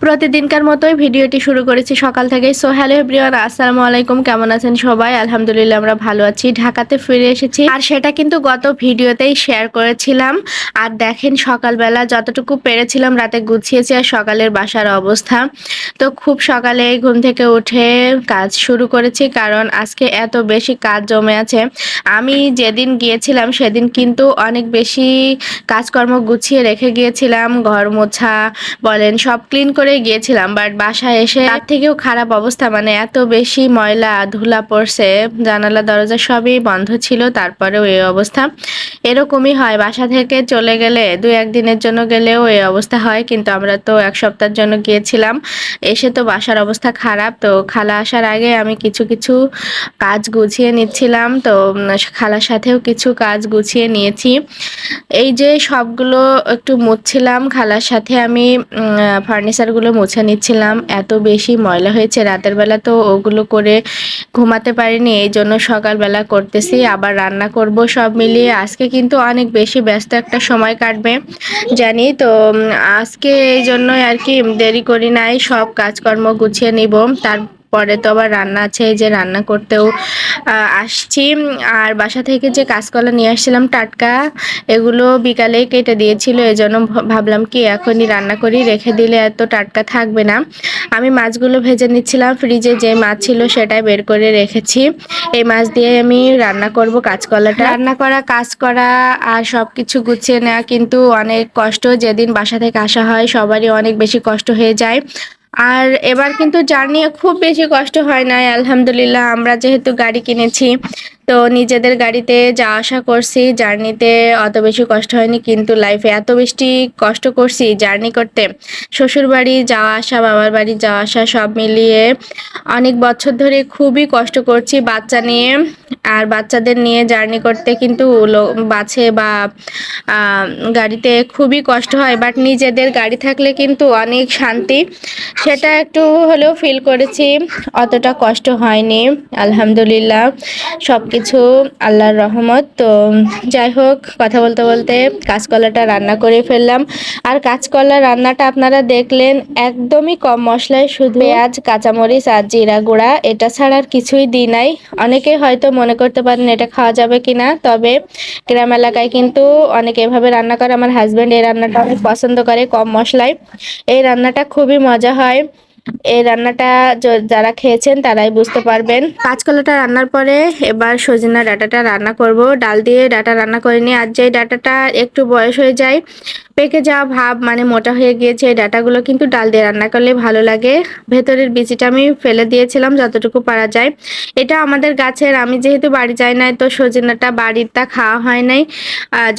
প্রতিদিনকার মতোই ভিডিওটি শুরু করেছি সকাল থেকেই। সো হ্যালো এভরিওয়ান, আসসালামু আলাইকুম। কেমন আছেন সবাই? আলহামদুলিল্লাহ আমরা ভালো আছি। ঢাকাতে ফিরে এসেছি, আর সেটা কিন্তু গত ভিডিওতেই শেয়ার করেছিলাম। আর দেখেন সকালবেলা যতটুকু পেরেছিলাম রাতে গুছিয়েছি, আর সকালের বাসার অবস্থা তো খুব সকালে ঘুম থেকে উঠে কাজ শুরু করেছি, কারণ আজকে এত বেশি কাজ জমে আছে। আমি যেদিন গিয়েছিলাম সেদিন কিন্তু অনেক বেশি কাজকর্ম গুছিয়ে রেখে গিয়েছিলাম, ঘর মোছা বলেন সব ক্লিন করে গিয়েছিলাম, বাট বাসায় এসে তার থেকেও খারাপ অবস্থা। মানে এত বেশি ময়লা ধুলা পড়ছে, জানালা দরজা সবই বন্ধ ছিল, তারপরেও এই অবস্থা। এরকমই হয়, বাসা থেকে চলে গেলে 2-1 দিনের জন্য গেলেও এই অবস্থা হয়, কিন্তু আমরা তো 1 সপ্তাহের জন্য গিয়েছিলাম। এসে তো বাসার অবস্থা খারাপ। তো খালা আসার আগে আমি কিছু কিছু কাজ গুছিয়ে নিচ্ছিলাম, তো খালার সাথেও কিছু কাজ গুছিয়ে নিয়েছি। এই যে সবগুলো একটু মুছছিলাম খালার সাথে, আমি ফার্নিচারগুলো মুছে নিচ্ছিলাম। এত বেশি ময়লা হয়েছে, রাতের বেলা তো ওগুলো করে ঘুমাতে পারিনি, এই জন্য সকালবেলা করতেছি। আবার রান্না করব, সব মিলিয়ে আজকে কিন্তু অনেক বেশি ব্যস্ত একটা সময় কাটবে জানি তো। আজকে এই জন্যই আর কি দেরি করি নাই, সব কাজকর্ম গুছিয়ে নিব। তারপরে তো আবার রান্না আছে, এই যে রান্না করতেও আসছি। আর বাসা থেকে যে কাঁচকলা নিয়ে আসছিলাম টাটকা, এগুলো বিকালেই কেটে দিয়েছিল, এজন্য ভাবলাম কি এখনই রান্না করি, রেখে দিলে এত টাটকা থাকবে না। আমি মাছগুলো ভেজে নিচ্ছিলাম, ফ্রিজে যে মাছ ছিল সেটাই বের করে রেখেছি। এই মাছ দিয়ে আমি রান্না করব কাঁচকলাটা। রান্না করা, কাজ করা আর সবকিছু গুছিয়ে নেওয়া কিন্তু অনেক কষ্ট। যেদিন বাসা থেকে আসা হয় সবারই অনেক বেশি কষ্ট হয়ে যায়। আর এবার কিন্তু জার্নি খুব বেশি কষ্ট হয় না, আলহামদুলিল্লাহ। আমরা যেহেতু গাড়ি কিনেছি, তো নিজেদের গাড়িতে যাওয়া আসা করছি, জার্নিতে অত বেশি কষ্ট হয়নি। কিন্তু লাইফে এত বেশি কষ্ট করছি জার্নি করতে, শ্বশুর বাড়ি যাওয়া আসা, বাবার বাড়ি যাওয়া আসা সব মিলিয়ে অনেক বছর ধরে খুবই কষ্ট করছি বাচ্চা নিয়ে। আর বাচ্চাদের নিয়ে জার্নি করতে কিন্তু বাসে বা গাড়িতে খুবই কষ্ট হয়, বাট নিজেদের গাড়ি থাকলে কিন্তু অনেক শান্তি, সেটা একটু হলেও ফিল করেছি। অতটা কষ্ট হয়নি, আলহামদুলিল্লাহ। সবকিছু আল্লাহর রহমত। তো যাই হোক, কথা বলতে বলতে কাঁচকলাটা রান্না করে ফেললাম। আর কাঁচকলা রান্নাটা আপনারা দেখলেন একদমই কম মশলায়, শুধু পেঁয়াজ, কাঁচামরিচ আর জিরা গুঁড়া, এটা ছাড়া আর কিছুই দিই নাই। অনেকে হয়তো মনে করতে পারেন এটা খাওয়া যাবে কিনা, তবে গ্রাম এলাকায় কিন্তু অনেকে এভাবে রান্না করে। আমার হাজব্যান্ড এই রান্নাটা অনেক পছন্দ করে, কম মশলায়। এই রান্নাটা খুবই মজা হয়। এই রান্নাটা যারা খেয়েছেন তারাই বুঝতে পারবেন। কাঁচকলাটা রান্নার পরে এবার সজনা ডাঁটাটা রান্না করব। ডাল দিয়ে ডাঁটা রান্না করিনি, আর যে ডাঁটাটা একটু বয়স হয়ে যায়, পেকে যাওয়া ভাব, মানে মোটা হয়ে গিয়েছে, এই ডাঁটাগুলো কিন্তু ডাল দিয়ে রান্না করলে ভালো লাগে। ভেতরের বিচিটা আমি ফেলে দিয়েছিলাম যতটুকু পারা যায়। এটা আমাদের গাছের, আমি যেহেতু বাড়ি যাই নাই, তো সজনাটা বাড়িরটা খাওয়া হয় নাই।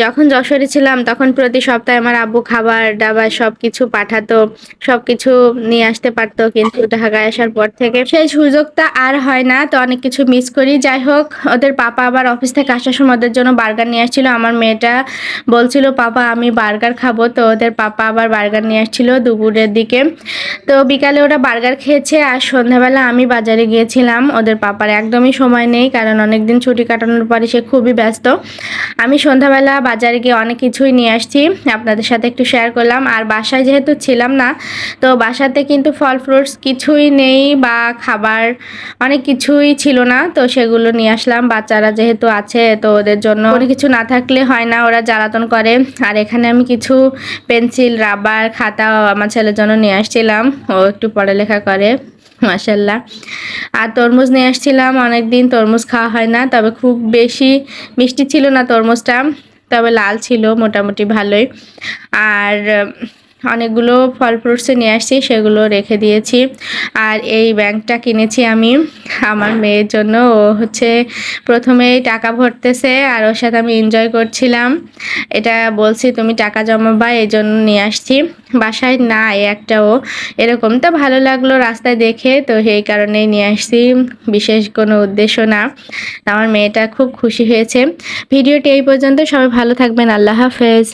যখন যশোরে ছিলাম তখন প্রতি সপ্তাহে আমার আব্বু খাবার দাবার সবকিছু পাঠাতো, সবকিছু নিয়ে আসতে পারতো, কিন্তু ঢাকায় আসার পর থেকে সেই সুযোগটা আর হয় না, তো অনেক কিছু মিস করি। যাই হোক, ওদের পাপা আবার অফিস থেকে আসার সময় ওদের জন্য বার্গার নিয়ে আসছিল। আমার মেয়েটা বলছিল পাপা আমি বার্গার খাবো, তো ওদের পাপা আবার বার্গার নিয়ে আসছিল দুপুরের দিকে। তো বিকালে ওরা বার্গার খেয়েছে, আর সন্ধ্যাবেলা আমি বাজারে গিয়েছিলাম। ওদের পাপার একদমই সময় নেই, কারণ অনেকদিন ছুটি কাটানোর পরে সে খুবই ব্যস্ত। আমি সন্ধ্যাবেলা বাজারে গিয়ে অনেক কিছুই নিয়ে আসছি, আপনাদের সাথে একটু শেয়ার করলাম। আর বাসায় যেহেতু ছিলাম না, তো বাসাতে কিন্তু ফল ফ্রুটস কিছুই নেই, বা খাবার অনেক কিছুই ছিল না, তো সেগুলো নিয়ে আসলাম। বাচ্চারা যেহেতু আছে, তো ওদের জন্য কোনো কিছু না থাকলে হয় না, ওরা জ্বালাতন করে। আর এখানে আমি কিছু পেন্সিল, রাবার, খাতা আমার ছেলের জন্য নিয়ে আসছিলাম, ও একটু পড়ালেখা করে মাশাল্লাহ। আর তরমুজ নিয়ে আসছিলাম, অনেকদিন তরমুজ খাওয়া হয় না, তবে খুব বেশি মিষ্টি ছিল না তরমুজটা, তবে লাল ছিল মোটামুটি ভালোই। আর অনেকগুলো ফল ফ্রুটস নিয়ে আসছি, সেগুলো রেখে দিয়েছি। আর এই ব্যাগটা কিনেছি আমি আমার মেয়ের জন্য। ও হচ্ছে প্রথমেই টাকা ভরতেছে, আর ওর সাথে আমি এনজয় করছিলাম। এটা বলছি তুমি টাকা জমাবা, এই জন্য নিয়ে আসছি। বাসায় নাই একটাও এরকম, তো ভালো লাগলো রাস্তায় দেখে, তো সেই কারণেই নিয়ে আসছি, বিশেষ কোনো উদ্দেশ্য না। আমার মেয়েটা খুব খুশি হয়েছে। ভিডিওটি এই পর্যন্ত, সবাই ভালো থাকবেন, আল্লাহ হাফেজ।